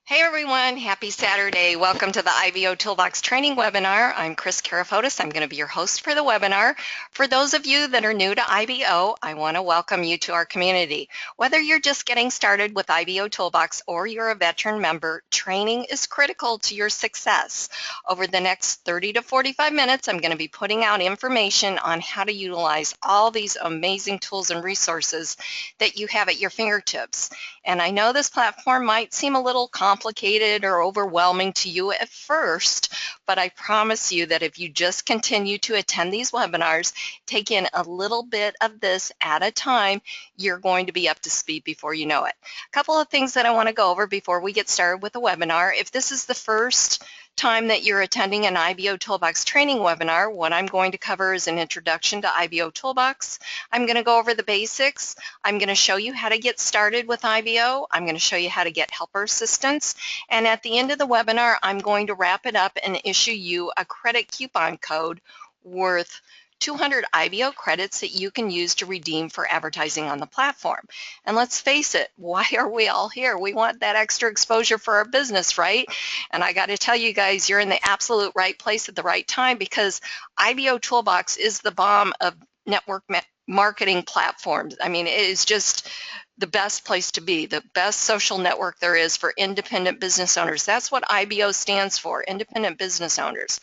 Hey everyone, happy Saturday. Welcome to the IBOtoolbox training webinar. I'm Kris Karafotas. I'm going to be your host for the webinar. For those of you that are new to IBO, I want to welcome you to our community. Whether you're just getting started with IBOtoolbox or you're a veteran member, training is critical to your success. Over the next 30 to 45 minutes, I'm going to be putting out information on how to utilize all these amazing tools and resources that you have at your fingertips. And I know this platform might seem a little complicated or overwhelming to you at first, but I promise you that if you just continue to attend these webinars, take in a little bit of this at a time, you're going to be up to speed before you know it. A couple of things that I want to go over before we get started with the webinar. If this is the first time that you're attending an IBOtoolbox training webinar, what I'm going to cover is an introduction to IBOtoolbox. I'm going to go over the basics. I'm going to show you how to get started with IBO. I'm going to show you how to get helper assistance. And at the end of the webinar, I'm going to wrap it up and issue you a credit coupon code worth 200 IBO credits that you can use to redeem for advertising on the platform. And let's face it, why are we all here? We want that extra exposure for our business, right? And I got to tell you guys, you're in the absolute right place at the right time, because IBOtoolbox is the bomb of network marketing platforms. I mean, it is just the best place to be, the best social network there is for independent business owners. That's what IBO stands for, independent business owners.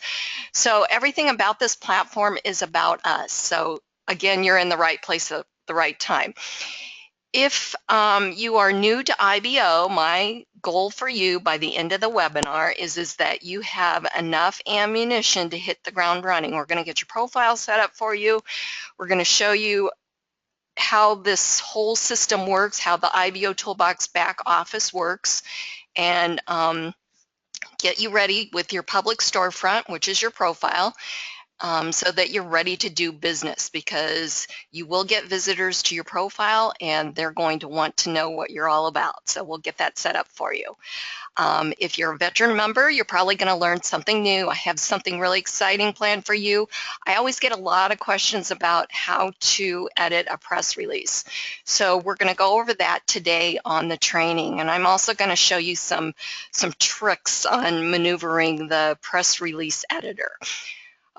So everything about this platform is about us. So again, you're in the right place at the right time. If you are new to IBO, my goal for you by the end of the webinar is that you have enough ammunition to hit the ground running. We're going to get your profile set up for you. We're going to show you how this whole system works, how the IBOtoolbox back office works, and get you ready with your public storefront, which is your profile, so that you're ready to do business, because you will get visitors to your profile and they're going to want to know what you're all about. So we'll get that set up for you. If you're a veteran member, you're probably going to learn something new. I have something really exciting planned for you. I always get a lot of questions about how to edit a press release. So we're going to go over that today on the training. And I'm also going to show you some tricks on maneuvering the press release editor.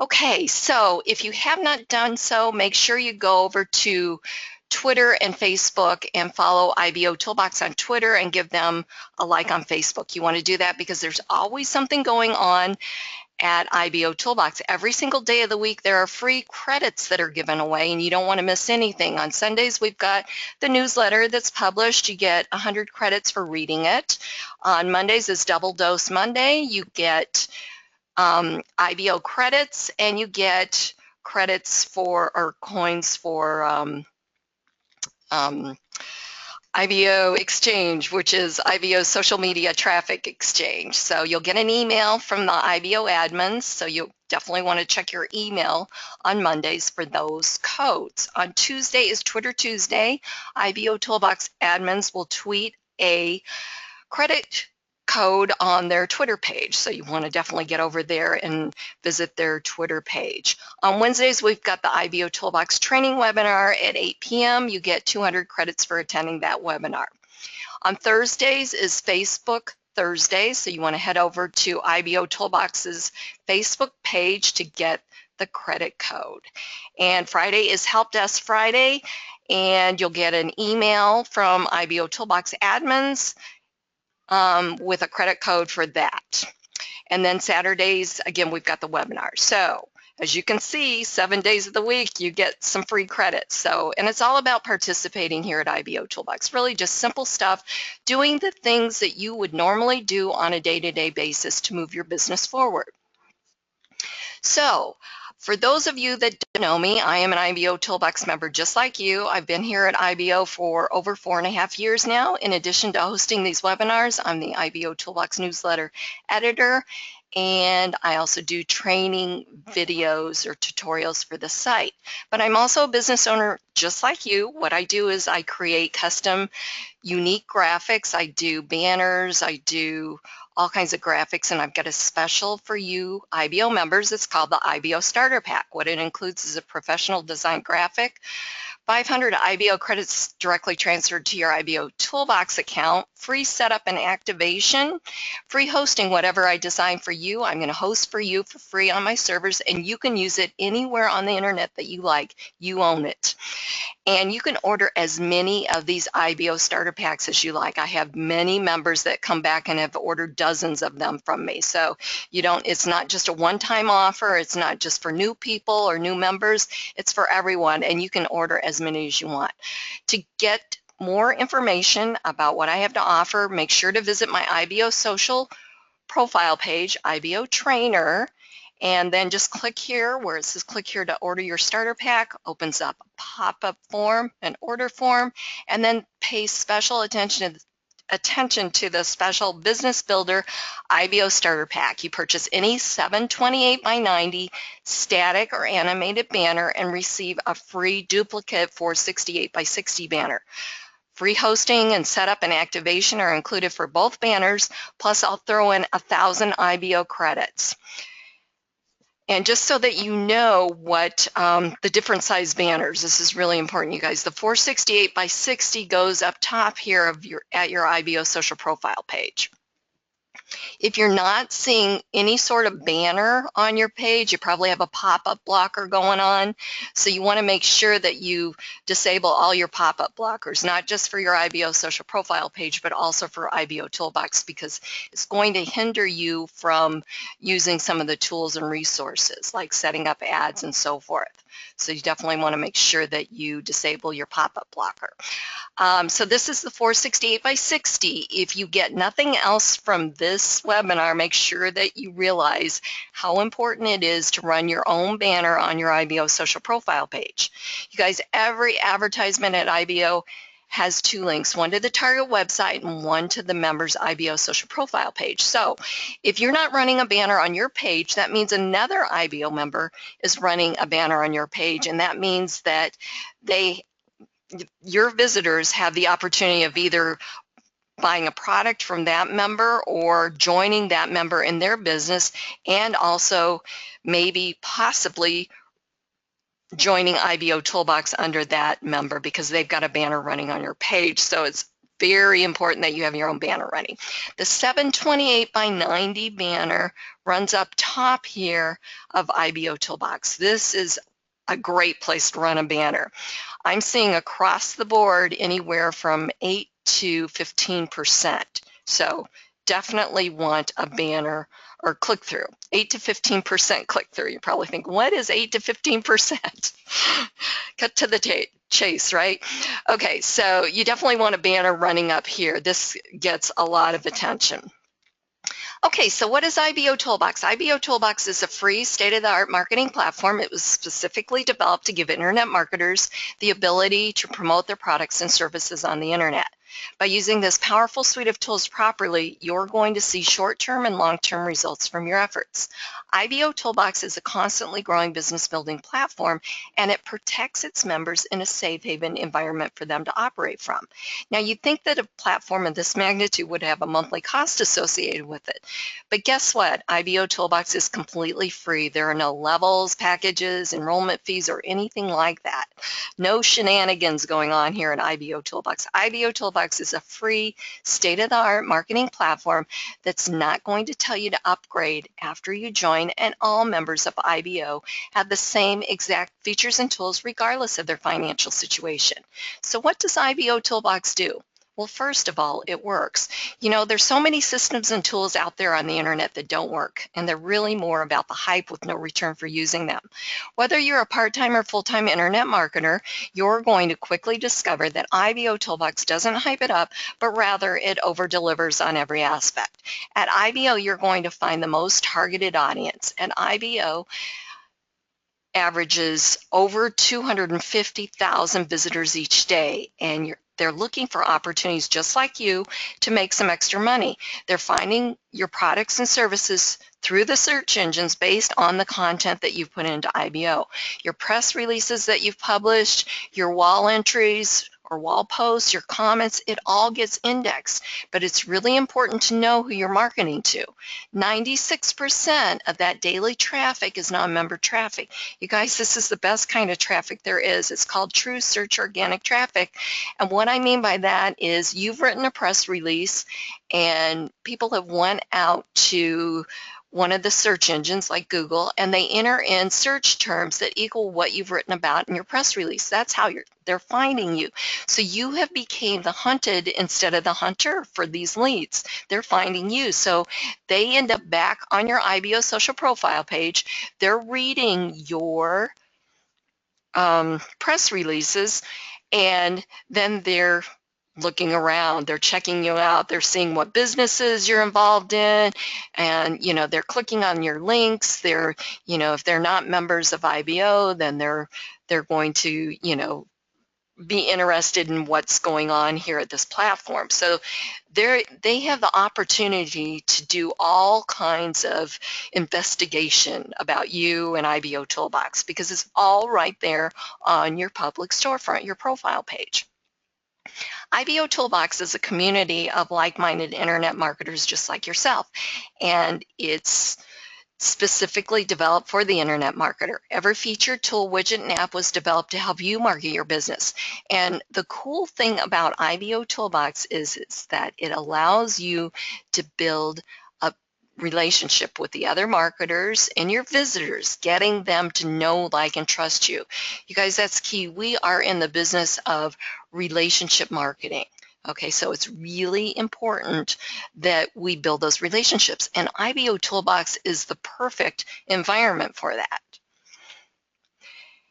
Okay, so if you have not done so, make sure you go over to Twitter and Facebook and follow IBOtoolbox on Twitter and give them a like on Facebook. You want to do that because there's always something going on at IBOtoolbox. Every single day of the week there are free credits that are given away, and you don't want to miss anything. On Sundays we've got the newsletter that's published. You get 100 credits for reading it. On Mondays is Double Dose Monday. You get IBO credits, and you get credits for, or coins for, IBO Exchange, which is IBO Social Media Traffic Exchange. So you'll get an email from the IBO admins, so you'll definitely want to check your email on Mondays for those codes. On Tuesday is Twitter Tuesday. IBOtoolbox admins will tweet a credit code on their Twitter page, so you want to definitely get over there and visit their Twitter page. On Wednesdays, we've got the IBOtoolbox training webinar at 8 p.m. You get 200 credits for attending that webinar. On Thursdays is Facebook Thursday, so you want to head over to IBOtoolbox's Facebook page to get the credit code. And Friday is Help Desk Friday, and you'll get an email from IBOtoolbox admins with a credit code for that. And then Saturdays, again, we've got the webinar. So as you can see, 7 days of the week, you get some free credits. So, and it's all about participating here at IBOtoolbox. Really just simple stuff, doing the things that you would normally do on a day-to-day basis to move your business forward. So, for those of you that don't know me, I am an IBOtoolbox member just like you. I've been here at IBO for over 4.5 years now. In addition to hosting these webinars, I'm the IBOtoolbox newsletter editor, and I also do training videos or tutorials for the site. But I'm also a business owner just like you. What I do is I create custom, unique graphics. I do banners, I do all kinds of graphics, and I've got a special for you IBO members. It's called the IBO Starter Pack. What it includes is a professional design graphic, 500 IBO credits directly transferred to your IBOtoolbox account, free setup and activation, free hosting, whatever I design for you. I'm going to host for you for free on my servers, and you can use it anywhere on the internet that you like. You own it. And you can order as many of these IBO starter packs as you like. I have many members that come back and have ordered dozens of them from me. So it's not just a one-time offer. It's not just for new people or new members. It's for everyone, and you can order as many as you want. To get more information about what I have to offer, make sure to visit my IBO social profile page, IBO Trainer, and then just click here where it says click here to order your starter pack. Opens up a pop-up form, an order form, and then pay special attention to the special Business Builder IBO starter pack. You purchase any 728 by 90 static or animated banner and receive a free duplicate 468 by 60 banner. Free hosting and setup and activation are included for both banners, plus I'll throw in 1,000 IBO credits. And just so that you know what the different size banners, this is really important, you guys. The 468 by 60 goes up top here at your IBO social profile page. If you're not seeing any sort of banner on your page, you probably have a pop-up blocker going on. So you want to make sure that you disable all your pop-up blockers, not just for your IBO social profile page, but also for IBOtoolbox, because it's going to hinder you from using some of the tools and resources like setting up ads and so forth. So you definitely want to make sure that you disable your pop-up blocker. So this is the 468 by 60. If you get nothing else from this webinar, make sure that you realize how important it is to run your own banner on your IBO social profile page. You guys, every advertisement at IBO has 2 links, one to the target website and one to the member's IBO social profile page. So if you're not running a banner on your page, that means another IBO member is running a banner on your page, and that means that your visitors have the opportunity of either buying a product from that member or joining that member in their business, and also maybe possibly joining IBOtoolbox under that member because they've got a banner running on your page. So it's very important that you have your own banner running. The 728 by 90 banner runs up top here of IBOtoolbox. This is a great place to run a banner. I'm seeing across the board anywhere from 8 to 15%. So definitely want a banner or click-through. 8 to 15% click-through. You probably think, what is 8 to 15%? Cut to the chase, right? Okay, so you definitely want a banner running up here. This gets a lot of attention. Okay, so what is IBOtoolbox? IBOtoolbox is a free state-of-the-art marketing platform. It was specifically developed to give internet marketers the ability to promote their products and services on the internet. By using this powerful suite of tools properly, you're going to see short-term and long-term results from your efforts. IBOtoolbox is a constantly growing business building platform, and it protects its members in a safe haven environment for them to operate from. Now, you'd think that a platform of this magnitude would have a monthly cost associated with it, but guess what? IBOtoolbox is completely free. There are no levels, packages, enrollment fees, or anything like that. No shenanigans going on here at IBOtoolbox. IBOtoolbox is a free, state-of-the-art marketing platform that's not going to tell you to upgrade after you join, and all members of IBO have the same exact features and tools regardless of their financial situation. So what does IBOtoolbox do? Well, first of all, it works. You know, there's so many systems and tools out there on the internet that don't work, and they're really more about the hype with no return for using them. Whether you're a part-time or full-time internet marketer, you're going to quickly discover that IBOtoolbox doesn't hype it up, but rather it over-delivers on every aspect. At IBO, you're going to find the most targeted audience, and IBO averages over 250,000 visitors each day, and they're looking for opportunities just like you to make some extra money. They're finding your products and services through the search engines based on the content that you've put into IBO. Your press releases that you've published, your wall entries, or wall posts, your comments, it all gets indexed. But it's really important to know who you're marketing to. 96% of that daily traffic is non-member traffic. You guys, this is the best kind of traffic there is. It's called true search organic traffic. And what I mean by that is you've written a press release and people have went out to one of the search engines like Google, and they enter in search terms that equal what you've written about in your press release. That's how they're finding you. So you have become the hunted instead of the hunter for these leads. They're finding you. So they end up back on your IBO social profile page. They're reading your press releases, and then they're looking around, they're checking you out, they're seeing what businesses you're involved in, and they're clicking on your links. They're if they're not members of IBO, then they're going to be interested in what's going on here at this platform. So they have the opportunity to do all kinds of investigation about you and IBOtoolbox because it's all right there on your public storefront, your profile page. IBOtoolbox is a community of like-minded internet marketers just like yourself, and it's specifically developed for the internet marketer. Every feature, tool, widget, and app was developed to help you market your business. And the cool thing about IBOtoolbox is that it allows you to build a relationship with the other marketers and your visitors, getting them to know, like, and trust you. You guys, that's key. We are in the business of relationship marketing. Okay, so it's really important that we build those relationships, and IBOtoolbox is the perfect environment for that.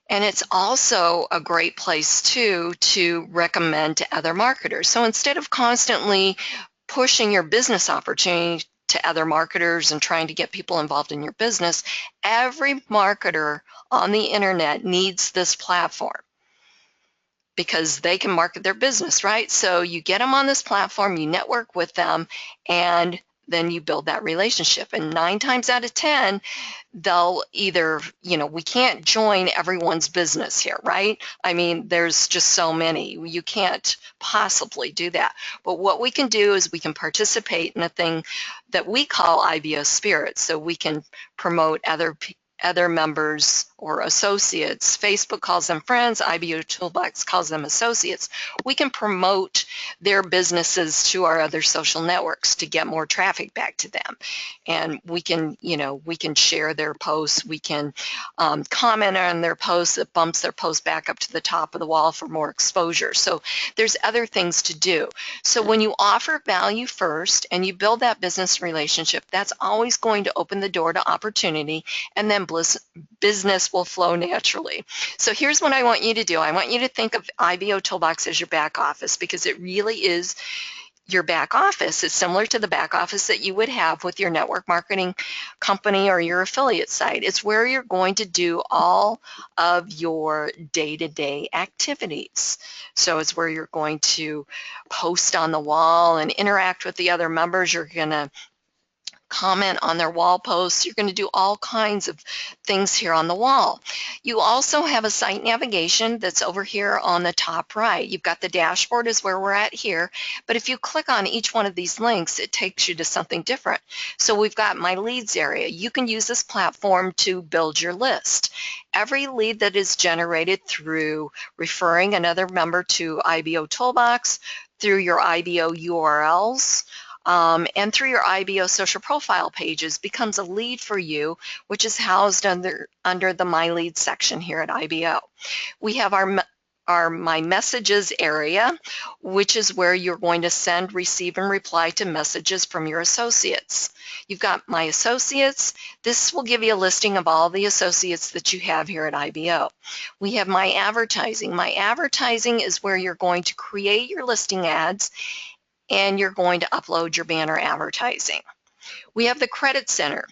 And it's also a great place too to recommend to other marketers. So instead of constantly pushing your business opportunity to other marketers and trying to get people involved in your business, every marketer on the internet needs this platform, because they can market their business, right? So you get them on this platform, you network with them, and then you build that relationship. And 9 times out of 10, they'll either, we can't join everyone's business here, right? I mean, there's just so many. You can't possibly do that. But what we can do is we can participate in a thing that we call IBO Spirit. So we can promote other members or associates. Facebook calls them friends, IBOtoolbox calls them associates. We can promote their businesses to our other social networks to get more traffic back to them. And we can, we can share their posts, we can comment on their posts. It bumps their post back up to the top of the wall for more exposure. So there's other things to do. So when you offer value first and you build that business relationship, that's always going to open the door to opportunity, and then business will flow naturally. So here's what I want you to do. I want you to think of IBOtoolbox as your back office, because it really is your back office. It's similar to the back office that you would have with your network marketing company or your affiliate site. It's where you're going to do all of your day-to-day activities. So it's where you're going to post on the wall and interact with the other members. You're going to comment on their wall posts. You're going to do all kinds of things here on the wall. You also have a site navigation that's over here on the top right. You've got the dashboard is where we're at here, but if you click on each one of these links, it takes you to something different. So we've got my leads area. You can use this platform to build your list. Every lead that is generated through referring another member to IBOtoolbox, through your IBO URLs, and through your IBO social profile pages becomes a lead for you, which is housed under the My Leads section here at IBO. We have our My Messages area, which is where you're going to send, receive, and reply to messages from your associates. You've got My Associates. This will give you a listing of all the associates that you have here at IBO. We have My Advertising. My Advertising is where you're going to create your listing ads and you're going to upload your banner advertising. We have the Credit Center.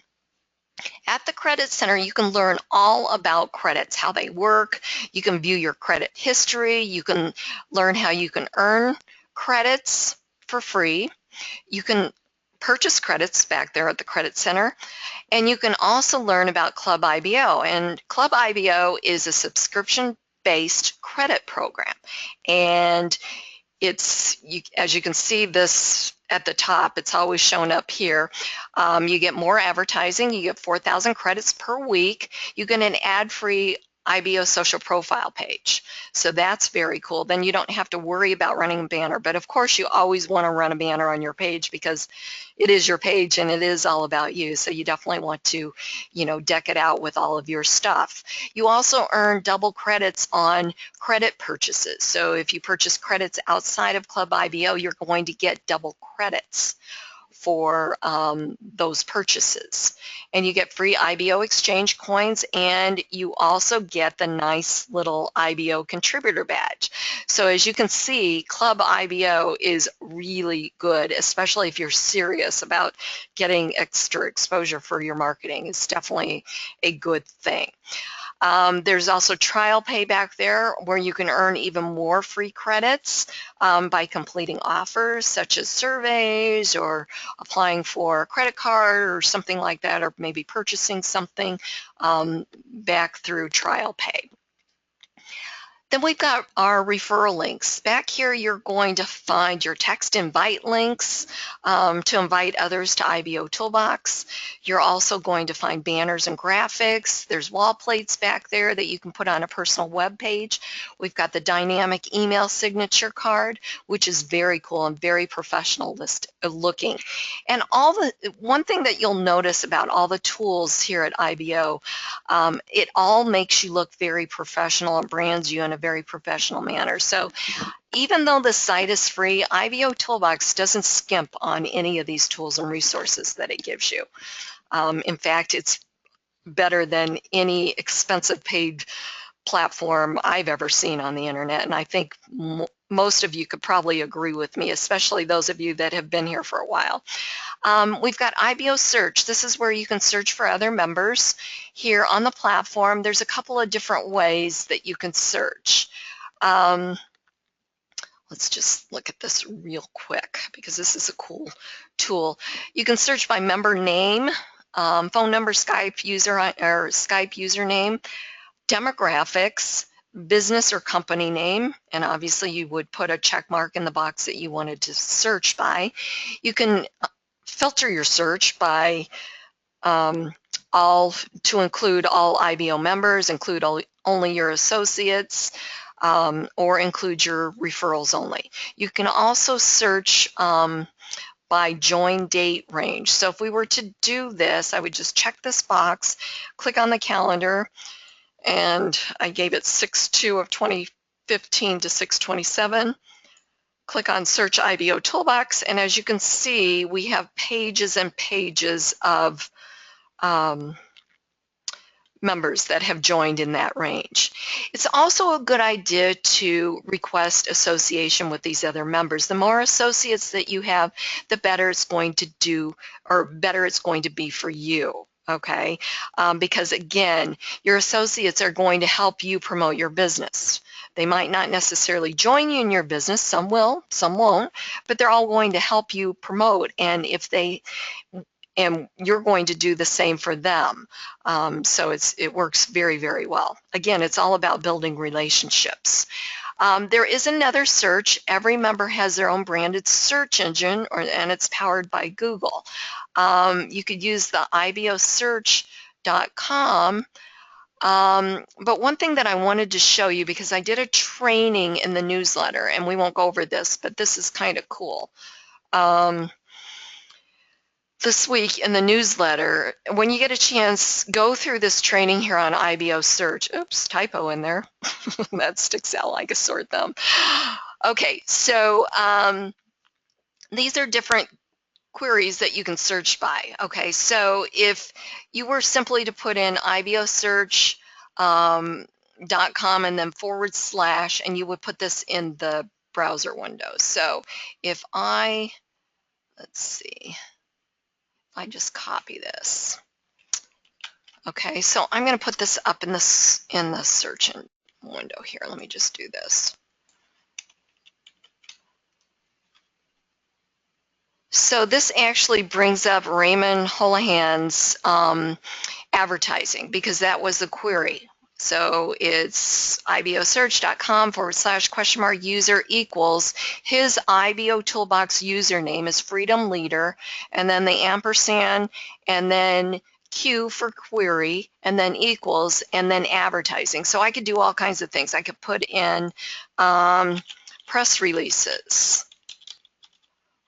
At the Credit Center, you can learn all about credits, how they work. You can view your credit history. You can learn how you can earn credits for free. You can purchase credits back there at the Credit Center. And you can also learn about Club IBO. And Club IBO is a subscription based credit program. And as you can see this at the top, it's always shown up here. You get more advertising. You get 4,000 credits per week. You get an ad-free IBO social profile page. So that's very cool. Then you don't have to worry about running a banner. But of course, you always want to run a banner on your page because it is your page and it is all about you. So you definitely want to, deck it out with all of your stuff. You also earn double credits on credit purchases. So if you purchase credits outside of Club IBO, you're going to get double credits for those purchases. And you get free IBO exchange coins, and you also get the nice little IBO contributor badge. So as you can see, Club IBO is really good, especially if you're serious about getting extra exposure for your marketing. It's definitely a good thing. There's also trial pay back there where you can earn even more free credits by completing offers such as surveys or applying for a credit card or something like that, or maybe purchasing something back through trial pay. Then we've got our referral links. Back here, you're going to find your text invite links to invite others to IBOtoolbox. You're also going to find banners and graphics. There's wall plates back there that you can put on a personal web page. We've got the dynamic email signature card, which is very cool and very professional looking. And one thing that you'll notice about all the tools here at IBO, it all makes you look very professional and brands you in a very professional manner. So even though the site is free, IBOtoolbox doesn't skimp on any of these tools and resources that it gives you. In fact, it's better than any expensive paid platform I've ever seen on the internet, and I think most of you could probably agree with me, especially those of you that have been here for a while. We've got IBO Search. This is where you can search for other members here on the platform. There's a couple of different ways that you can search. Let's just look at this real quick because this is a cool tool. You can search by member name, phone number, Skype user or Skype username, demographics, business or company name, and obviously you would put a check mark in the box that you wanted to search by. You can filter your search by to include all IBO members, include only your associates, or include your referrals only. You can also search by join date range. So if we were to do this, I would just check this box, click on the calendar, and I gave it 6/2 of 2015 to 6/27. Click on Search IBOtoolbox, and as you can see, we have pages and pages of members that have joined in that range. It's also a good idea to request association with these other members. The more associates that you have, the better it's going to do, or better it's going to be for you. Okay, because again, your associates are going to help you promote your business. They might not necessarily join you in your business, some will, some won't, but they're all going to help you promote, and you're going to do the same for them. So it works very, very well. Again, it's all about building relationships. There is another search. Every member has their own branded search engine, and it's powered by Google. You could use the IBOsearch.com. But one thing that I wanted to show you, because I did a training in the newsletter, and we won't go over this, but this is kind of cool. This week in the newsletter, when you get a chance, go through this training here on IBO Search. Oops, typo in there. That sticks out like a sore thumb. Okay, so these are different queries that you can search by. Okay, so if you were simply to put in IBOsearch.com and then / and you would put this in the browser window. So if let's see, I just copy this. Okay, so I'm going to put this up in the search window here. Let me just do this. So this actually brings up Raymond Houlihan's advertising, because that was the query. So it's ibosearch.com/user equals his IBOtoolbox username is Freedom Leader, and then the ampersand, and then Q for query, and then equals, and then advertising. So I could do all kinds of things. I could put in press releases,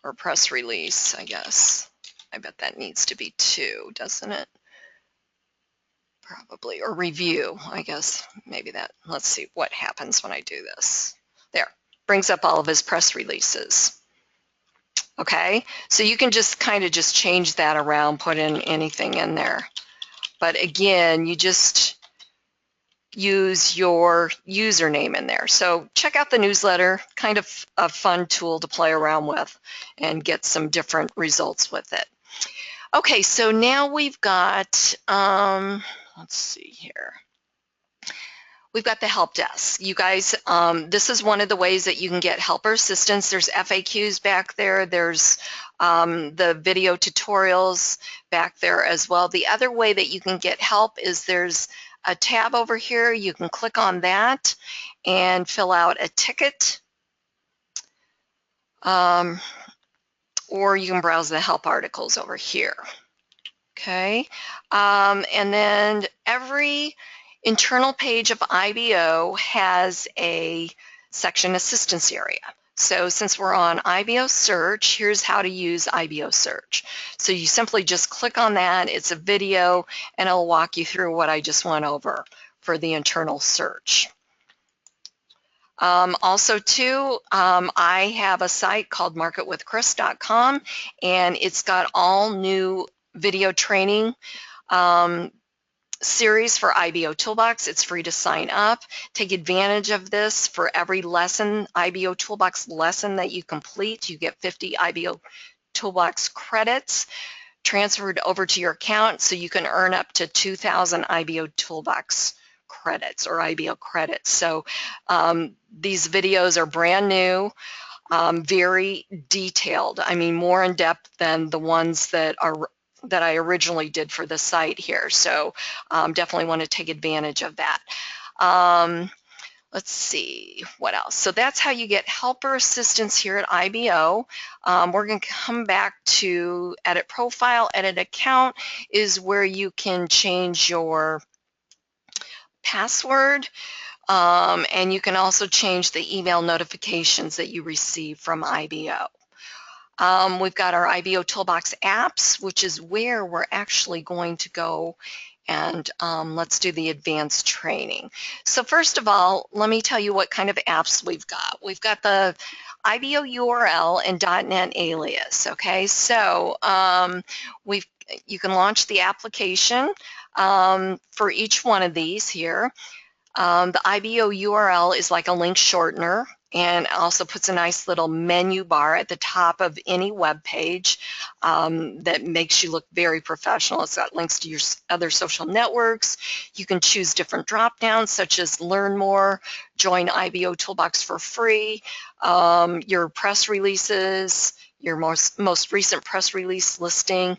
or press release, I guess. I bet that needs to be 2, doesn't it? Probably, or review, I guess, maybe that. Let's see what happens when I do this. There, brings up all of his press releases. Okay, so you can just kind of just change that around, put in anything in there. But again, you just use your username in there. So check out the newsletter, kind of a fun tool to play around with and get some different results with it. Okay, so now we've got, let's see here. We've got the help desk. You guys, this is one of the ways that you can get helper assistance. There's FAQs back there. There's the video tutorials back there as well. The other way that you can get help is there's a tab over here. You can click on that and fill out a ticket. Or you can browse the help articles over here. Okay, and then every internal page of IBO has a section assistance area. So since we're on IBO search, here's how to use IBO search. So you simply just click on that. It's a video, and it'll walk you through what I just went over for the internal search. Also, too, I have a site called marketwithkris.com, and it's got all new video training series for IBOtoolbox. It's free to sign up. Take advantage of this. For every lesson, IBOtoolbox lesson that you complete, you get 50 IBOtoolbox credits transferred over to your account, so you can earn up to 2,000 IBOtoolbox credits or IBO credits. So these videos are brand new, very detailed. I mean, more in depth than the ones that I originally did for the site here. So definitely want to take advantage of that. Let's see what else. So that's how you get helper assistance here at IBO. We're going to come back to edit profile. Edit account is where you can change your password, and you can also change the email notifications that you receive from IBO. We've got our IBOtoolbox apps, which is where we're actually going to go and let's do the advanced training. So first of all, let me tell you what kind of apps we've got. We've got the IBO URL and .NET alias, okay? So you can launch the application for each one of these here. The IBO URL is like a link shortener, and also puts a nice little menu bar at the top of any web page that makes you look very professional. It's got links to your other social networks. You can choose different drop downs such as learn more, join IBOtoolbox for free, your press releases, your most recent press release listing,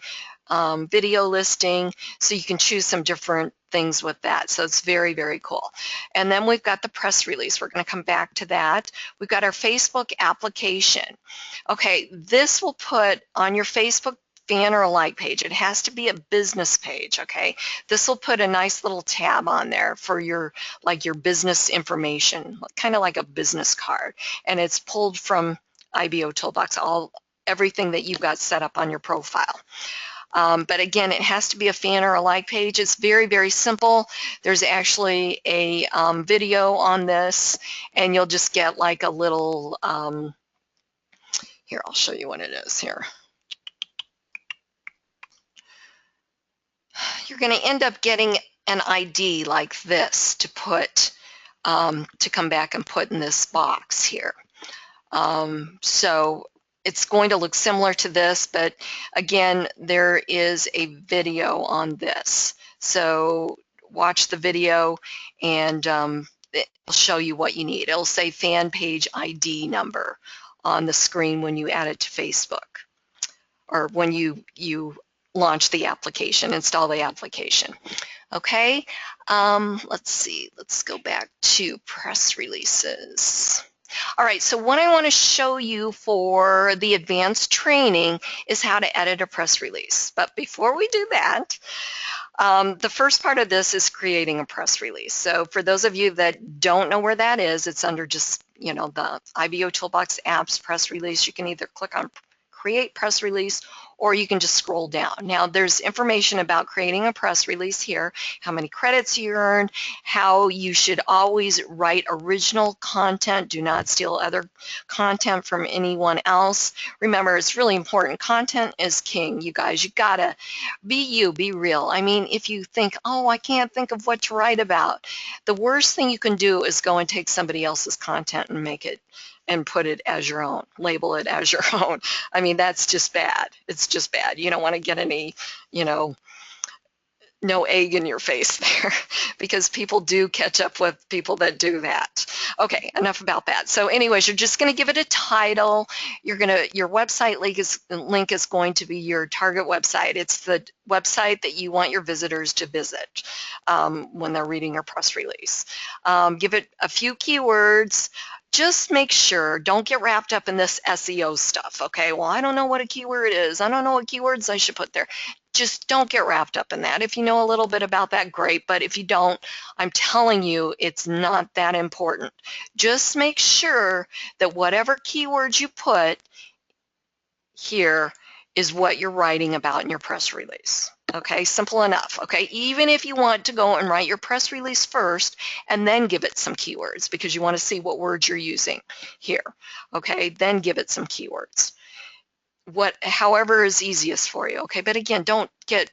video listing, so you can choose some different things with that. So it's very, very cool. And then we've got the press release. We're going to come back to that. We've got our Facebook application. Okay, this will put on your Facebook fan or a like page. It has to be a business page, okay? This will put a nice little tab on there for your business information, kind of like a business card. And it's pulled from IBOtoolbox, everything that you've got set up on your profile. But again, it has to be a fan or a like page. It's very, very simple. There's actually a video on this, and you'll just get like a little, here, I'll show you what it is here. You're going to end up getting an ID like this to put, to come back and put in this box here. So it's going to look similar to this, but again, there is a video on this. So watch the video, and it'll show you what you need. It'll say fan page ID number on the screen when you add it to Facebook, or when you launch the application, install the application. Okay, let's see, let's go back to press releases. All right, so what I want to show you for the advanced training is how to edit a press release. But before we do that, the first part of this is creating a press release. So for those of you that don't know where that is, it's under just, you know, the IBOtoolbox apps press release. You can either click on create press release, or you can just scroll down. Now there's information about creating a press release here, how many credits you earned, how you should always write original content, do not steal other content from anyone else. Remember, it's really important. Content is king, you guys. You gotta be you, be real. I mean, if you think, oh, I can't think of what to write about, the worst thing you can do is go and take somebody else's content and make it and put it as your own, label it as your own. I mean, that's just bad. It's just bad. You don't want to get any, you know, no egg in your face there, because people do catch up with people that do that. Okay, enough about that. So anyways, you're just going to give it a title. Your website link is going to be your target website. It's the website that you want your visitors to visit when they're reading your press release. Give it a few keywords. Just make sure, don't get wrapped up in this SEO stuff, okay? Well, I don't know what a keyword is. I don't know what keywords I should put there. Just don't get wrapped up in that. If you know a little bit about that, great. But if you don't, I'm telling you, it's not that important. Just make sure that whatever keywords you put here is what you're writing about in your press release. Okay, simple enough. Okay, even if you want to go and write your press release first and then give it some keywords because you want to see what words you're using here. Okay, then give it some keywords. However is easiest for you. Okay, but again, don't get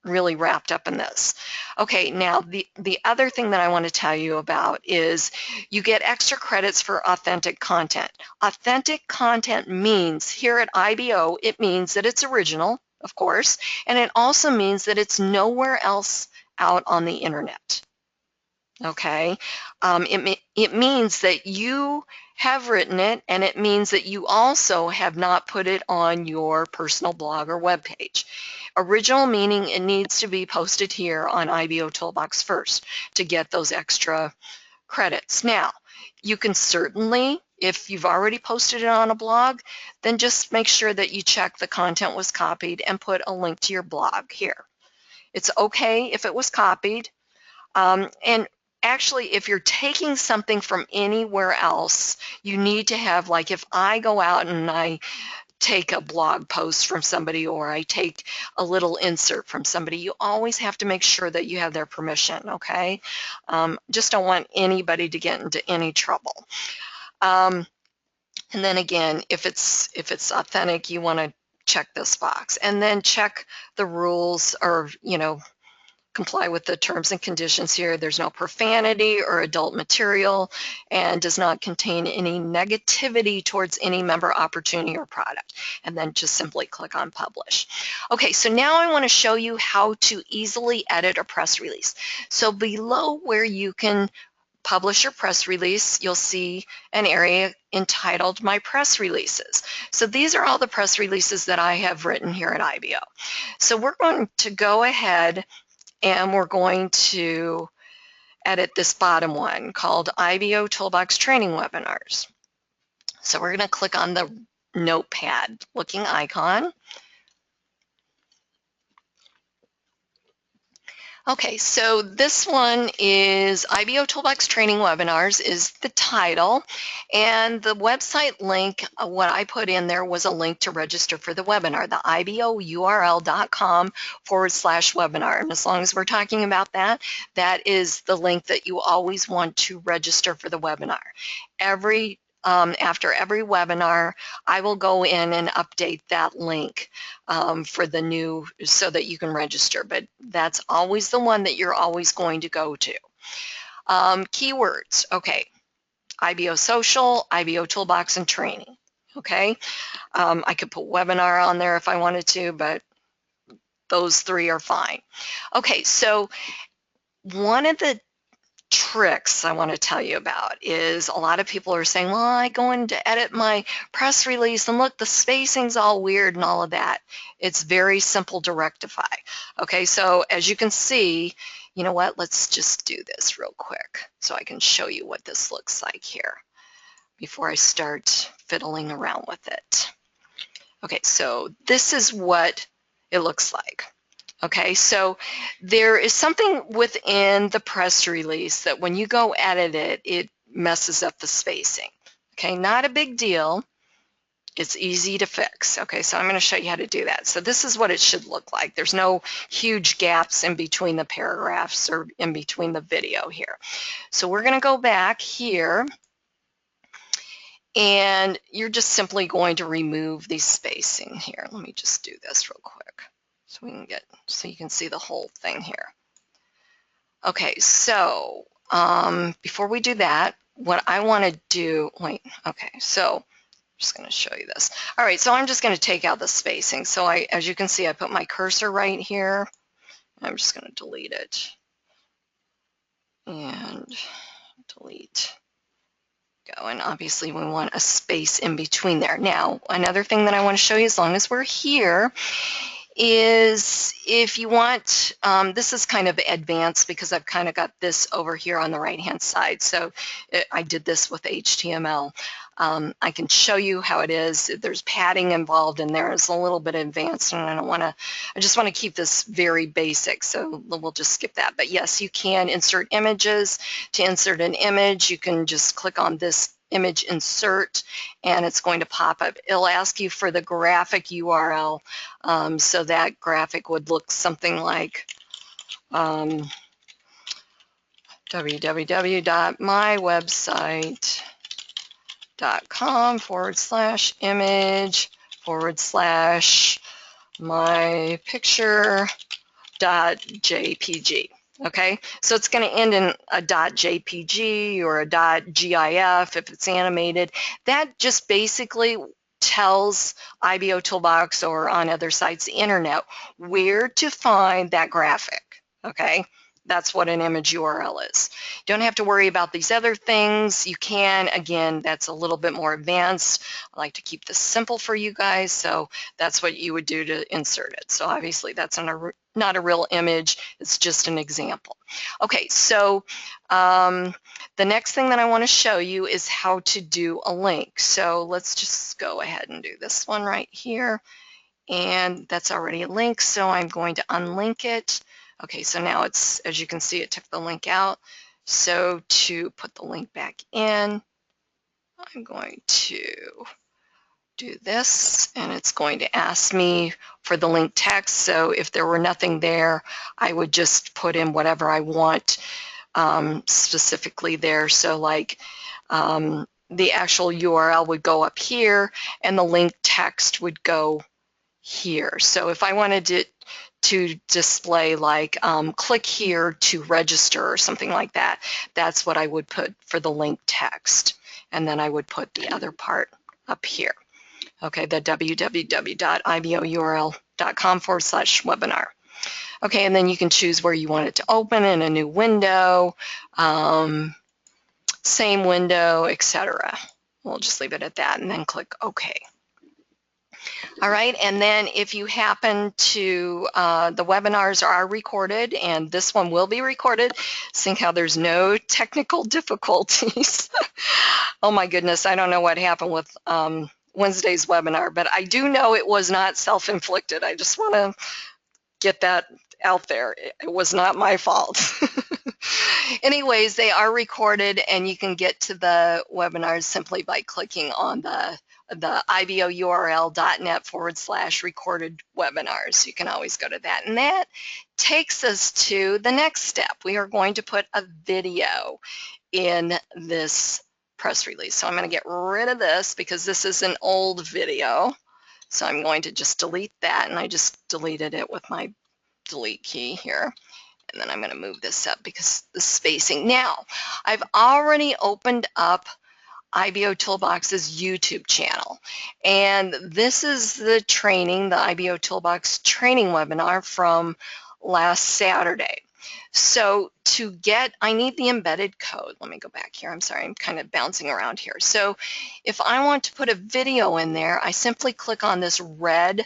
really wrapped up in this. Okay, now the other thing that I want to tell you about is you get extra credits for authentic content. Authentic content means, here at IBO, it means that it's original, of course, and it also means that it's nowhere else out on the internet. Okay, it means that you have written it, and it means that you also have not put it on your personal blog or web page. Original meaning it needs to be posted here on IBOtoolbox first to get those extra credits. Now, you can certainly, if you've already posted it on a blog, then just make sure that you check the content was copied and put a link to your blog here. It's okay if it was copied. And actually, if you're taking something from anywhere else, you need to have, like, if I go out and I take a blog post from somebody or I take a little insert from somebody, you always have to make sure that you have their permission, okay? Just don't want anybody to get into any trouble. And then again, if it's authentic, you want to check this box, and then check the rules, or, you know, comply with the terms and conditions here. There's no profanity or adult material, and does not contain any negativity towards any member, opportunity, or product. And then just simply click on publish. Okay, so now I want to show you how to easily edit a press release. So below where you can publish your press release, you'll see an area entitled My Press Releases. So these are all the press releases that I have written here at IBO. So we're going to go ahead and we're going to edit this bottom one called IBOtoolbox Training Webinars. So we're going to click on the notepad looking icon. Okay, so this one is IBOtoolbox Training Webinars is the title, and the website link, what I put in there was a link to register for the webinar, the ibourl.com/webinar. And as long as we're talking about that, that is the link that you always want to register for the webinar. After every webinar, I will go in and update that link for the new, so that you can register, but that's always the one that you're always going to go to. Keywords, okay, IBO Social, IBOtoolbox, and Training, okay? I could put webinar on there if I wanted to, but those three are fine. Okay, so one of the tricks I want to tell you about is, a lot of people are saying, well, I go in to edit my press release and look, the spacing's all weird and all of that. It's very simple to rectify. Okay, so as you can see, you know what, let's just do this real quick so I can show you what this looks like here before I start fiddling around with it. Okay, so this is what it looks like. Okay, so there is something within the press release that when you go edit it, it messes up the spacing. Okay, not a big deal. It's easy to fix. Okay, so I'm going to show you how to do that. So this is what it should look like. There's no huge gaps in between the paragraphs or in between the video here. So we're going to go back here, and you're just simply going to remove the spacing here. Let me just do this real quick so we can get, so you can see the whole thing here. Okay, so before we do that, what I want to do, so I'm just going to show you this. All right, so I'm just going to take out the spacing. So as you can see, I put my cursor right here. I'm just going to delete it and delete. Go, and obviously we want a space in between there. Now, another thing that I want to show you, as long as we're here, is if you want, this is kind of advanced because I've kind of got this over here on the right hand side. So I did this with HTML. I can show you how it is. There's padding involved in there. It's a little bit advanced, and I just want to keep this very basic, so we'll just skip that. But yes, you can insert images. To insert an image, you can just click on this image insert, and it's going to pop up. It'll ask you for the graphic URL, so that graphic would look something like www.mywebsite.com/image/my-picture.jpg. Okay, so it's going to end in a .jpg or a .gif if it's animated. That just basically tells IBOtoolbox or on other sites, the internet, where to find that graphic. Okay, that's what an image URL is. You don't have to worry about these other things. You can, again, that's a little bit more advanced. I like to keep this simple for you guys, so that's what you would do to insert it. So obviously that's not a real image, it's just an example. Okay, so the next thing that I want to show you is how to do a link. So let's just go ahead and do this one right here. And that's already a link, so I'm going to unlink it. Okay, so now it's, as you can see, it took the link out. So to put the link back in, I'm going to do this, and it's going to ask me for the link text. So if there were nothing there, I would just put in whatever I want specifically there. So like the actual URL would go up here, and the link text would go here. So if I wanted to display like click here to register or something like that, that's what I would put for the link text. And then I would put the other part up here. Okay, the www.ibourl.com/webinar. Okay, and then you can choose where you want it to open in a new window, same window, etc. We'll just leave it at that and then click OK. All right, and then if you happen to, the webinars are recorded, and this one will be recorded, seeing how there's no technical difficulties. Oh my goodness, I don't know what happened with Wednesday's webinar, but I do know it was not self-inflicted. I just want to get that out there. It was not my fault. Anyways, they are recorded, and you can get to the webinars simply by clicking on the ibourl.net/recorded webinars. You can always go to that. And that takes us to the next step. We are going to put a video in this press release. So I'm going to get rid of this because this is an old video. So I'm going to just delete that, and I just deleted it with my delete key here. And then I'm going to move this up because the spacing. Now, I've already opened up IBOtoolbox's YouTube channel, and this is the training, the IBOtoolbox training webinar from last Saturday. So to get, I need the embedded code. Let me go back here. I'm sorry, I'm kind of bouncing around here. So if I want to put a video in there, I simply click on this red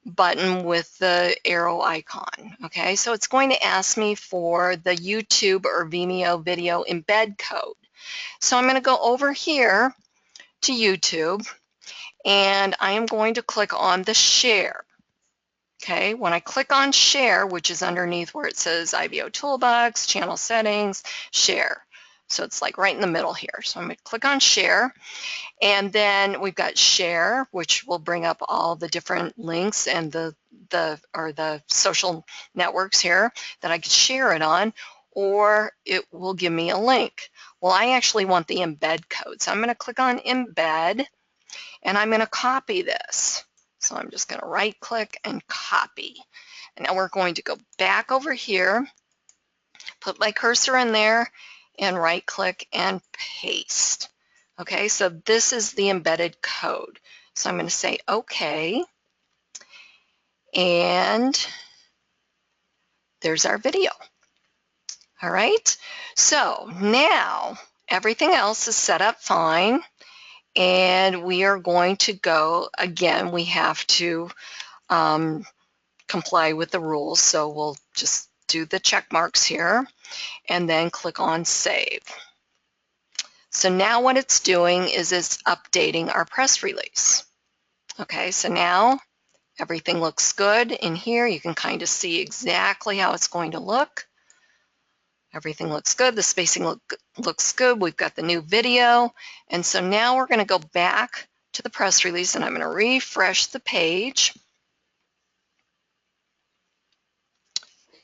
button with the arrow icon. Okay, so it's going to ask me for the YouTube or Vimeo video embed code. So I'm going to go over here to YouTube, and I am going to click on the share. Okay, when I click on share, which is underneath where it says IBOtoolbox, channel settings, share. So it's like right in the middle here. So I'm going to click on share, and then we've got share, which will bring up all the different links and the social networks here that I could share it on, or it will give me a link. Well, I actually want the embed code. So I'm going to click on embed, and I'm going to copy this. So I'm just going to right click and copy. And now we're going to go back over here, put my cursor in there, and right click and paste. Okay, so this is the embedded code. So I'm going to say OK, and there's our video. All right, so now everything else is set up fine, and we are going to go, again, we have to comply with the rules, so we'll just do the check marks here and then click on save. So now what it's doing is it's updating our press release. Okay, so now everything looks good in here. You can kind of see exactly how it's going to look. Everything looks good. The spacing looks good. We've got the new video. And so now we're going to go back to the press release, and I'm going to refresh the page.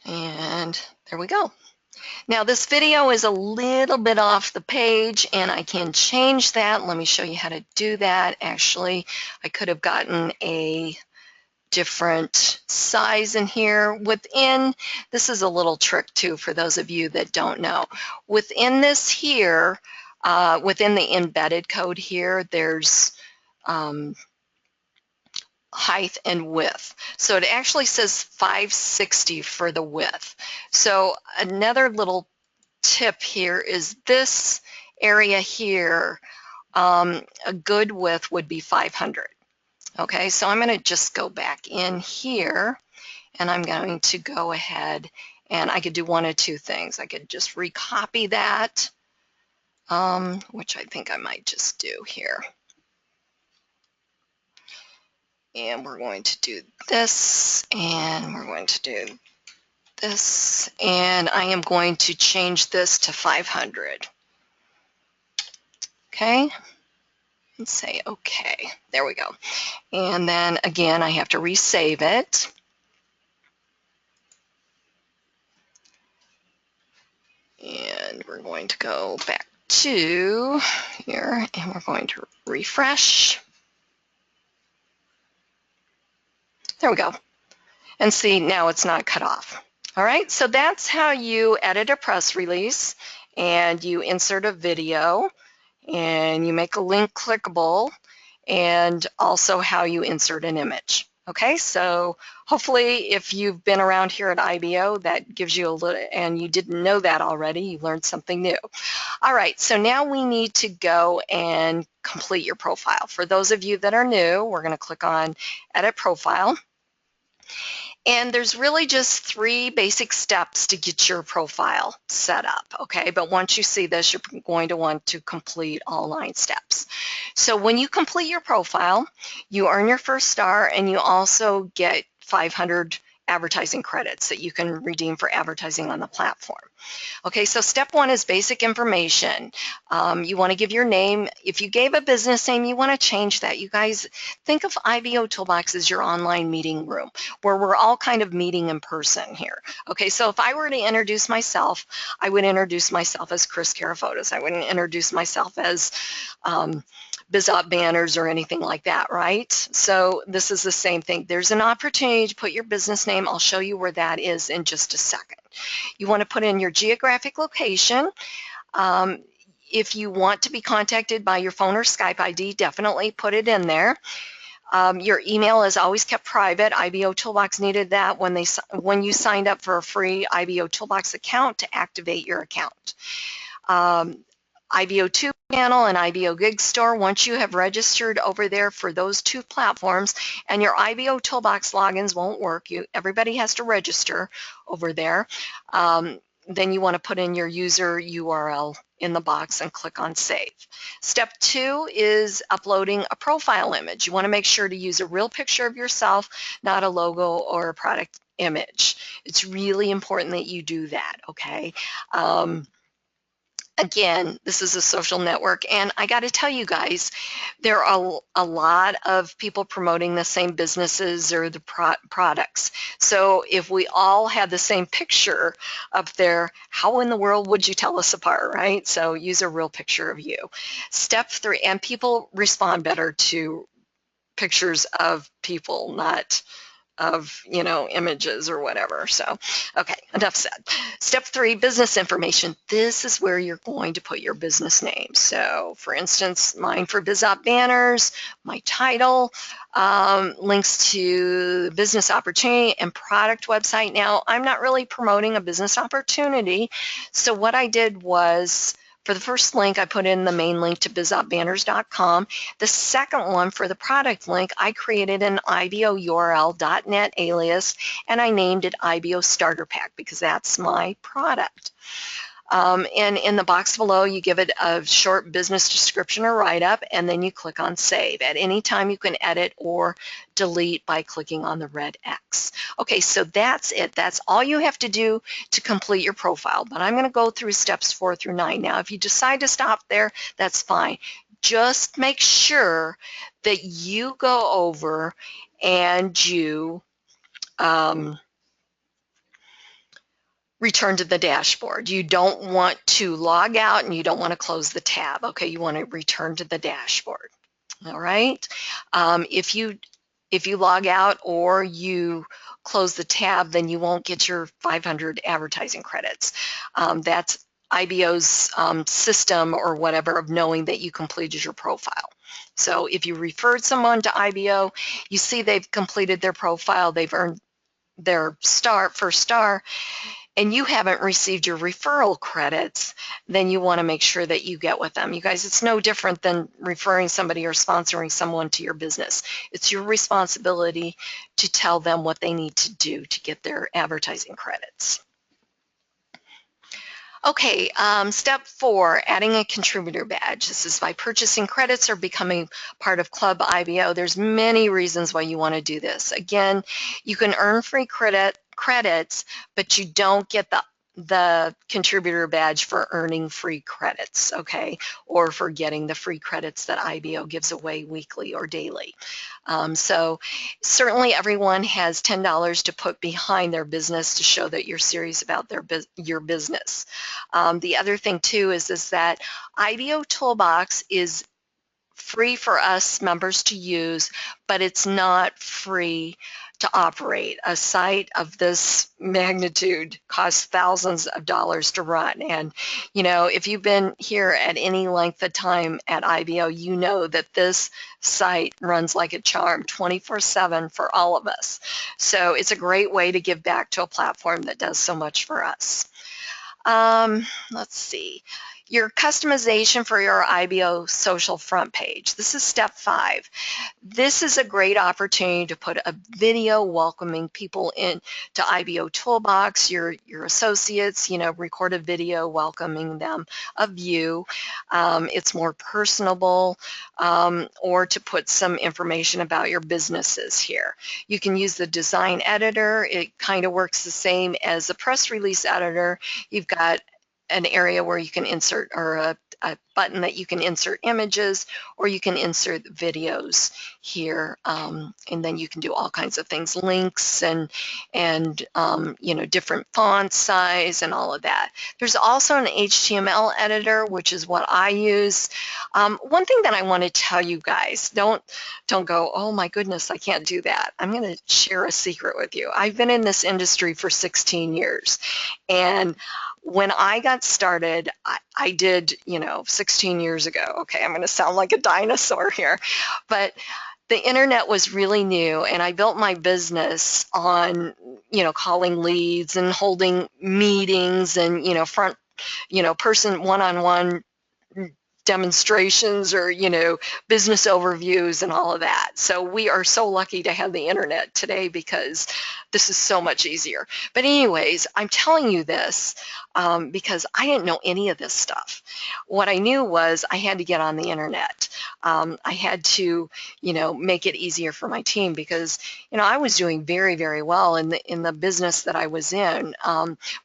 And there we go. Now this video is a little bit off the page, and I can change that. Let me show you how to do that. Actually, I could have gotten a different size in here. This is a little trick too for those of you that don't know. Within this here, within the embedded code here, there's height and width. So it actually says 560 for the width. So another little tip here is this area here, a good width would be 500. Okay, so I'm going to just go back in here, and I'm going to go ahead, and I could do one of two things. I could just recopy that, which I think I might just do here. And we're going to do this, and we're going to do this, and I am going to change this to 500. Okay, and say okay. There we go. And then again, I have to resave it. And we're going to go back to here, and we're going to refresh. There we go. And see, now it's not cut off. All right, so that's how you edit a press release, and you insert a video, and you make a link clickable, and also how you insert an image. Okay, so hopefully if you've been around here at IBO, that gives you a little, and you didn't know that already, you learned something new. All right, so now we need to go and complete your profile. For those of you that are new, we're going to click on Edit Profile. And there's really just 3 basic steps to get your profile set up, okay? But once you see this, you're going to want to complete all 9 steps. So when you complete your profile, you earn your first star, and you also get 500 advertising credits that you can redeem for advertising on the platform. Okay, so step 1 is basic information. You want to give your name. If you gave a business name, you want to change that. You guys, think of IBOtoolbox as your online meeting room where we're all kind of meeting in person here. Okay, so if I were to introduce myself, I would introduce myself as Kris Karafotas. I wouldn't introduce myself as BizOp Banners or anything like that, right? So this is the same thing. There's an opportunity to put your business name. I'll show you where that is in just a second. You want to put in your geographic location. If you want to be contacted by your phone or Skype ID, definitely put it in there. Your email is always kept private. IBOtoolbox needed that when you signed up for a free IBOtoolbox account to activate your account. IBO2 channel and IBO Gig Store. Once you have registered over there for those two platforms, and your IBO Toolbox logins won't work, everybody has to register over there. Then you want to put in your user URL in the box and click on Save. Step 2 is uploading a profile image. You want to make sure to use a real picture of yourself, not a logo or a product image. It's really important that you do that, okay? Again, this is a social network, and I got to tell you guys, there are a lot of people promoting the same businesses or the products. So if we all had the same picture up there, how in the world would you tell us apart, right? So use a real picture of you. Step 3, and people respond better to pictures of people, not of, images or whatever. So, okay, enough said. Step 3, business information. This is where you're going to put your business name. So, for instance, mine for BizOp banners, my title, links to business opportunity and product website. Now, I'm not really promoting a business opportunity. So what I did was, for the first link, I put in the main link to bizopbanners.com. The second one, for the product link, I created an IBOURL.net alias, and I named it IBO Starter Pack because that's my product. And in the box below, you give it a short business description or write-up, and then you click on Save. At any time, you can edit or delete by clicking on the red X. Okay, so that's it. That's all you have to do to complete your profile. But I'm going to go through steps 4 through 9. Now, if you decide to stop there, that's fine. Just make sure that you go over and you return to the dashboard. You don't want to log out and you don't want to close the tab. Okay, you want to return to the dashboard. All right. If you log out or you close the tab, then you won't get your 500 advertising credits. That's IBO's system or whatever of knowing that you completed your profile. So if you referred someone to IBO, you see they've completed their profile, they've earned their first star, and you haven't received your referral credits, then you want to make sure that you get with them. You guys, it's no different than referring somebody or sponsoring someone to your business. It's your responsibility to tell them what they need to do to get their advertising credits. Okay, step 4, adding a contributor badge. This is by purchasing credits or becoming part of Club IBO. There's many reasons why you want to do this. Again, you can earn free credits, but you don't get the contributor badge for earning free credits, okay, or for getting the free credits that IBO gives away weekly or daily. So certainly everyone has $10 to put behind their business to show that you're serious about your business. The other thing too is that IBOtoolbox is free for us members to use, but it's not free to operate. A site of this magnitude costs thousands of dollars to run. And, if you've been here at any length of time at IBO, you know that this site runs like a charm 24/7 for all of us. So it's a great way to give back to a platform that does so much for us. Let's see. Your customization for your IBO social front page. This is step 5. This is a great opportunity to put a video welcoming people in to IBOtoolbox, your associates, record a video welcoming them of you. It's more personable, or to put some information about your businesses here. You can use the design editor. It kind of works the same as the press release editor. You've got an area where you can insert, or a button that you can insert images, or you can insert videos here, and then you can do all kinds of things, links and different font size and all of that. There's also an HTML editor, which is what I use. One thing that I want to tell you guys, don't go, oh my goodness, I can't do that. I'm going to share a secret with you. I've been in this industry for 16 years, and when I got started, I did, 16 years ago. Okay, I'm going to sound like a dinosaur here, but the internet was really new, and I built my business on, calling leads and holding meetings and, person one-on-one demonstrations or, business overviews and all of that. So we are so lucky to have the internet today because this is so much easier. But anyways, I'm telling you this because I didn't know any of this stuff. What I knew was I had to get on the internet. I had to, make it easier for my team because, I was doing very, very well in the business that I was in.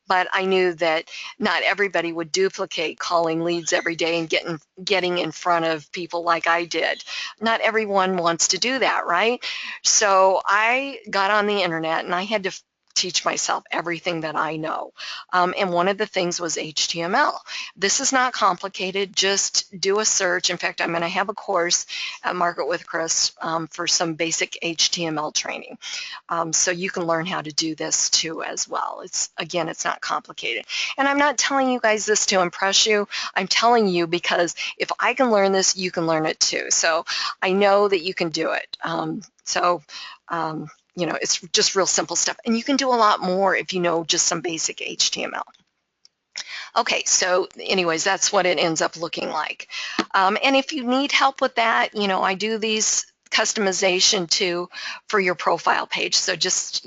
But I knew that not everybody would duplicate calling leads every day and getting in front of people like I did. Not everyone wants to do that, right? So I got on the internet and I had to teach myself everything that I know. And one of the things was HTML. This is not complicated. Just do a search. In fact, I'm going to have a course at Market with Kris for some basic HTML training. So you can learn how to do this too as well. Again, it's not complicated. And I'm not telling you guys this to impress you. I'm telling you because if I can learn this, you can learn it too. So I know that you can do it. It's just real simple stuff. And you can do a lot more if you know just some basic HTML. Okay, so anyways, that's what it ends up looking like. And if you need help with that, I do these customization too for your profile page. So just,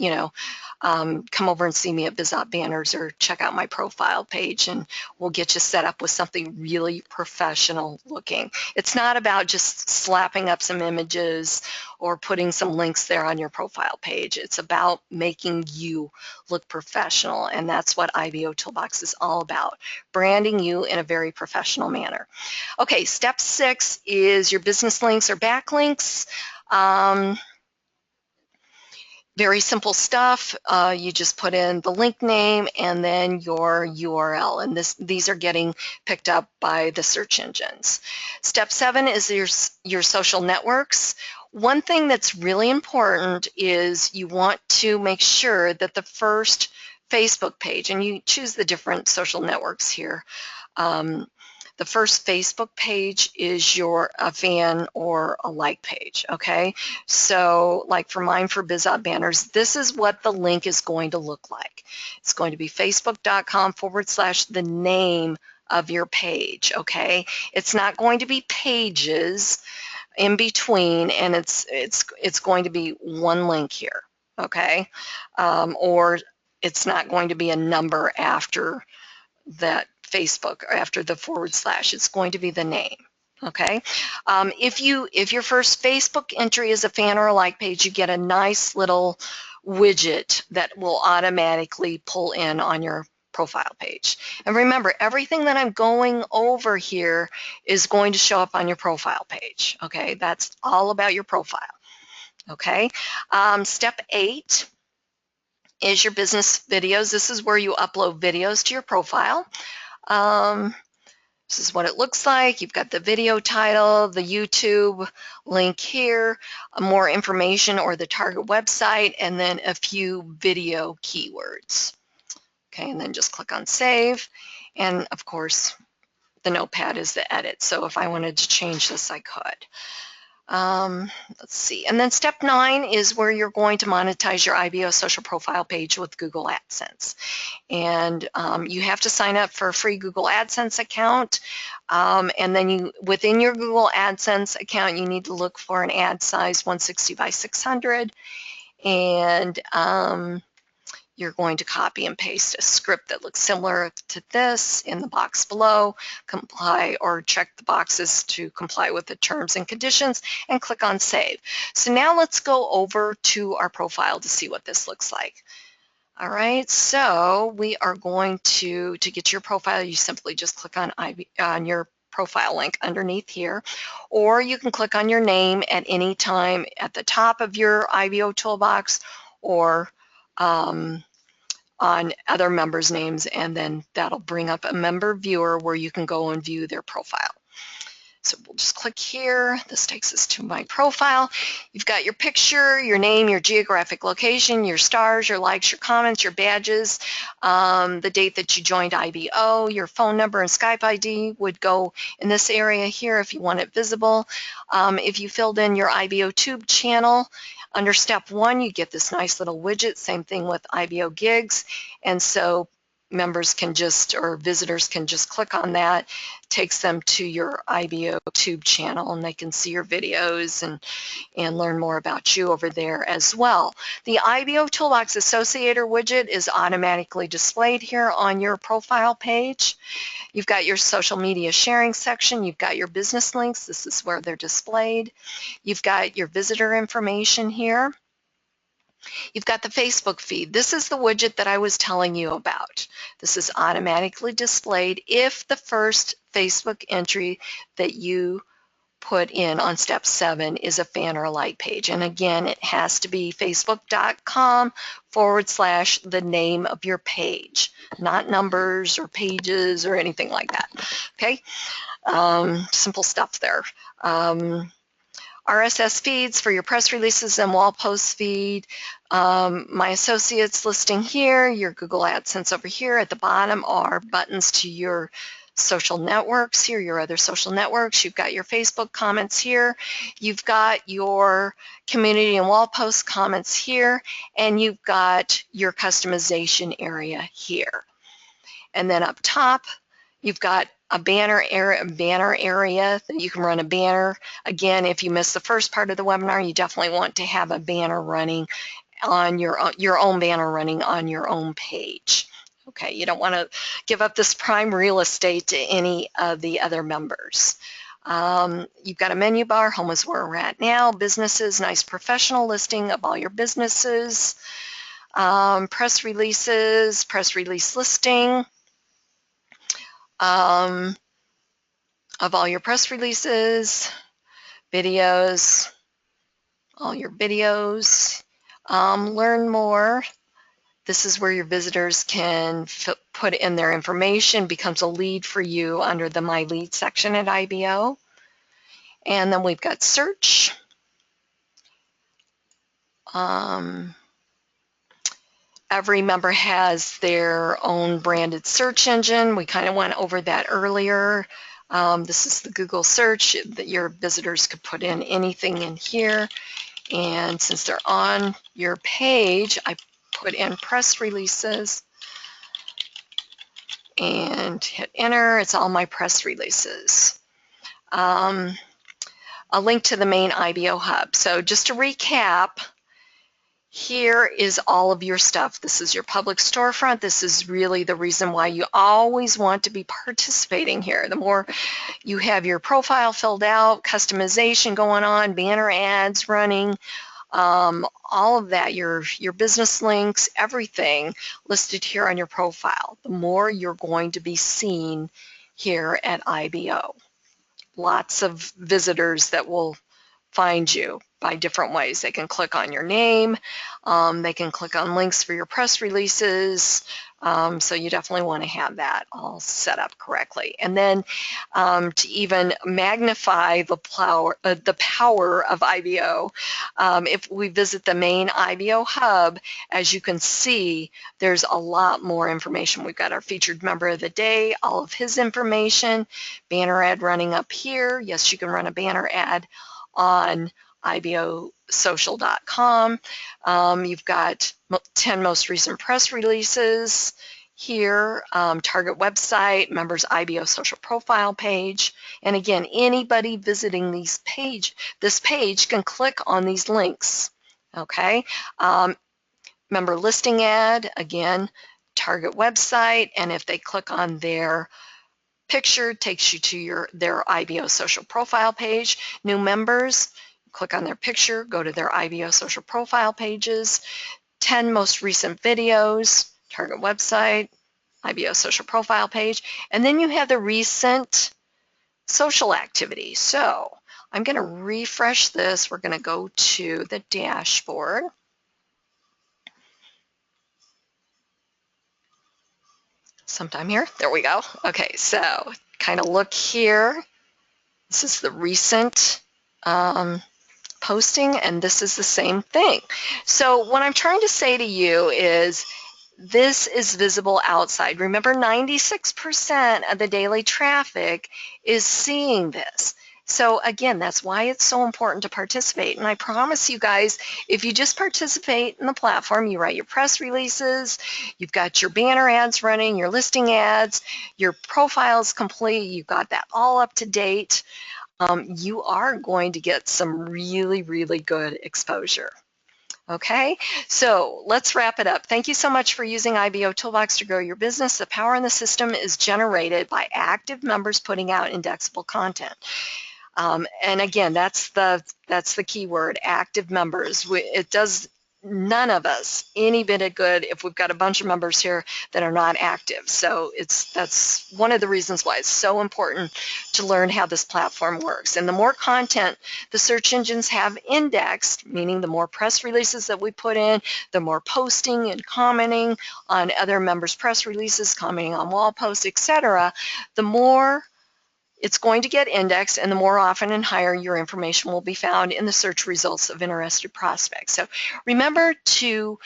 come over and see me at IBOBanners or check out my profile page and we'll get you set up with something really professional looking. It's not about just slapping up some images or putting some links there on your profile page. It's about making you look professional, and that's what IBOtoolbox is all about, branding you in a very professional manner. Okay, step 6 is your business links or backlinks. Very simple stuff. You just put in the link name and then your URL, and these are getting picked up by the search engines. Step 7 is your social networks. One thing that's really important is you want to make sure that the first Facebook page, and you choose the different social networks here, the first Facebook page is a fan or a like page, okay? So like for mine, for IBOBanners, this is what the link is going to look like. It's going to be facebook.com/ the name of your page, okay? It's not going to be pages in between, and it's going to be one link here, okay? Or it's not going to be a number after that Facebook or after the /. It's going to be the name. Okay. If your first Facebook entry is a fan or a like page, you get a nice little widget that will automatically pull in on your profile page. And remember, everything that I'm going over here is going to show up on your profile page. Okay, that's all about your profile. Okay. Step 8 is your business videos. This is where you upload videos to your profile. This is what it looks like. You've got the video title, the YouTube link here, more information or the target website, and then a few video keywords. Okay, and then just click on save. And of course, the notepad is the edit. So if I wanted to change this, I could. Let's see. And then step 9 is where you're going to monetize your IBO social profile page with Google AdSense. And you have to sign up for a free Google AdSense account. And then within your Google AdSense account, you need to look for an ad size 160 by 600. And you're going to copy and paste a script that looks similar to this in the box below, comply or check the boxes to comply with the terms and conditions, and click on save. So now let's go over to our profile to see what this looks like. All right, so we are going to get your profile, you simply just click on your profile link underneath here, or you can click on your name at any time at the top of your IBOtoolbox or on other members' names, and then that'll bring up a member viewer where you can go and view their profile. So we'll just click here. This takes us to my profile. You've got your picture, your name, your geographic location, your stars, your likes, your comments, your badges, the date that you joined IBO, your phone number and Skype ID would go in this area here if you want it visible. If you filled in your IBOTube channel, under step 1, you get this nice little widget, same thing with IBO gigs. And so members can just, or visitors can just click on that. It takes them to your IBOTube channel, and they can see your videos and learn more about you over there as well. The IBOtoolbox Associator widget is automatically displayed here on your profile page. You've got your social media sharing section. You've got your business links. This is where they're displayed. You've got your visitor information here. You've got the Facebook feed. This is the widget that I was telling you about. This is automatically displayed if the first Facebook entry that you put in on step 7 is a fan or a like page. And again, it has to be facebook.com/ the name of your page, not numbers or pages or anything like that. Okay, simple stuff there. RSS feeds for your press releases and wall post feed. My associates listing here, your Google AdSense over here. At the bottom are buttons to your social networks here, your other social networks. You've got your Facebook comments here. You've got your community and wall post comments here, and you've got your customization area here. And then up top, you've got a banner area that you can run a banner. Again, if you missed the first part of the webinar, you definitely want to have a banner running on your own banner running on your own page. Okay, you don't want to give up this prime real estate to any of the other members. You've got a menu bar, home is where we're at now, businesses, nice professional listing of all your businesses, press releases, press release listing, of all your press releases, videos, all your videos. Learn more. This is where your visitors can put in their information, becomes a lead for you under the My Lead section at IBO. And then we've got search. Every member has their own branded search engine. We kind of went over that earlier. This is the Google search that your visitors could put in anything in here. And since they're on your page, I put in press releases and hit enter. It's all my press releases. A link to the main IBO hub. So just to recap, here is all of your stuff. This is your public storefront. This is really the reason why you always want to be participating here. The more you have your profile filled out, customization going on, banner ads running, all of that, your business links, everything listed here on your profile, the more you're going to be seen here at IBO. Lots of visitors that will find you by different ways. They can click on your name, they can click on links for your press releases, so you definitely want to have that all set up correctly. And then to even magnify the power of IBO, if we visit the main IBO hub, as you can see, there's a lot more information. We've got our featured member of the day, all of his information, banner ad running up here. Yes, you can run a banner ad on IBOsocial.com. You've got 10 most recent press releases here, target website, members IBO social profile page. And again, anybody visiting this page can click on these links. Okay, member listing ad, again, target website, and if they click on their picture, takes you to their IBO social profile page. New members, click on their picture, go to their IBO social profile pages. 10 most recent videos, target website, IBO social profile page, and then you have the recent social activity. So I'm going to refresh this. We're going to go to the dashboard. Sometime here. There we go. Okay, so kind of look here. This is the recent posting, and this is the same thing. So what I'm trying to say to you is this is visible outside. Remember, 96% of the daily traffic is seeing this. So again, that's why it's so important to participate. And I promise you guys, if you just participate in the platform, you write your press releases, you've got your banner ads running, your listing ads, your profile's complete, you've got that all up to date, you are going to get some really, really good exposure. Okay, so let's wrap it up. Thank you so much for using IBOtoolbox to grow your business. The power in the system is generated by active members putting out indexable content. And again, that's the key word, active members. It does none of us any bit of good if we've got a bunch of members here that are not active. So that's one of the reasons why it's so important to learn how this platform works. And the more content the search engines have indexed, meaning the more press releases that we put in, the more posting and commenting on other members' press releases, commenting on wall posts, etc., the more it's going to get indexed, and the more often and higher your information will be found in the search results of interested prospects. So remember to,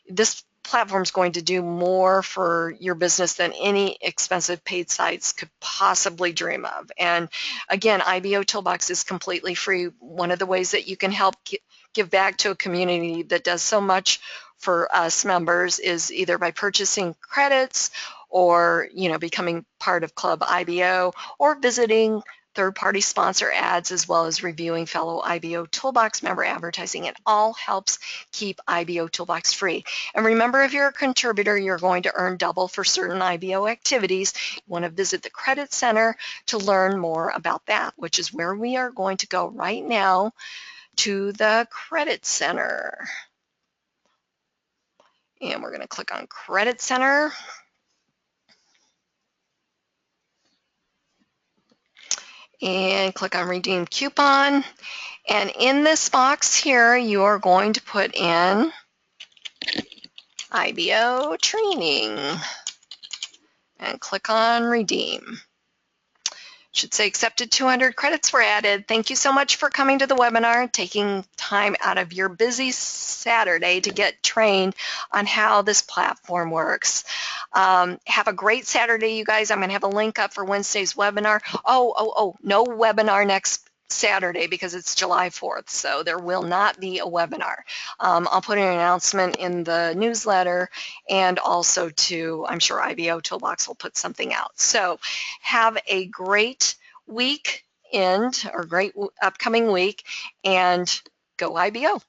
this platform is going to do more for your business than any expensive paid sites could possibly dream of. And again, IBOtoolbox is completely free. One of the ways that you can help give back to a community that does so much for us members is either by purchasing credits or becoming part of Club IBO, or visiting third-party sponsor ads, as well as reviewing fellow IBOtoolbox member advertising. It all helps keep IBOtoolbox free. And remember, if you're a contributor, you're going to earn double for certain IBO activities. You want to visit the Credit Center to learn more about that, which is where we are going to go right now, to the Credit Center. And we're going to click on Credit Center. And click on Redeem Coupon. And in this box here, you are going to put in IBO Training and click on Redeem. Should say accepted 200 credits were added. Thank you so much for coming to the webinar, taking time out of your busy Saturday to get trained on how this platform works. Have a great Saturday, you guys. I'm going to have a link up for Wednesday's webinar. No webinar next Saturday because it's July 4th, so there will not be a webinar. I'll put an announcement in the newsletter, and also I'm sure IBOtoolbox will put something out. So have a great weekend or great upcoming week, and go IBO.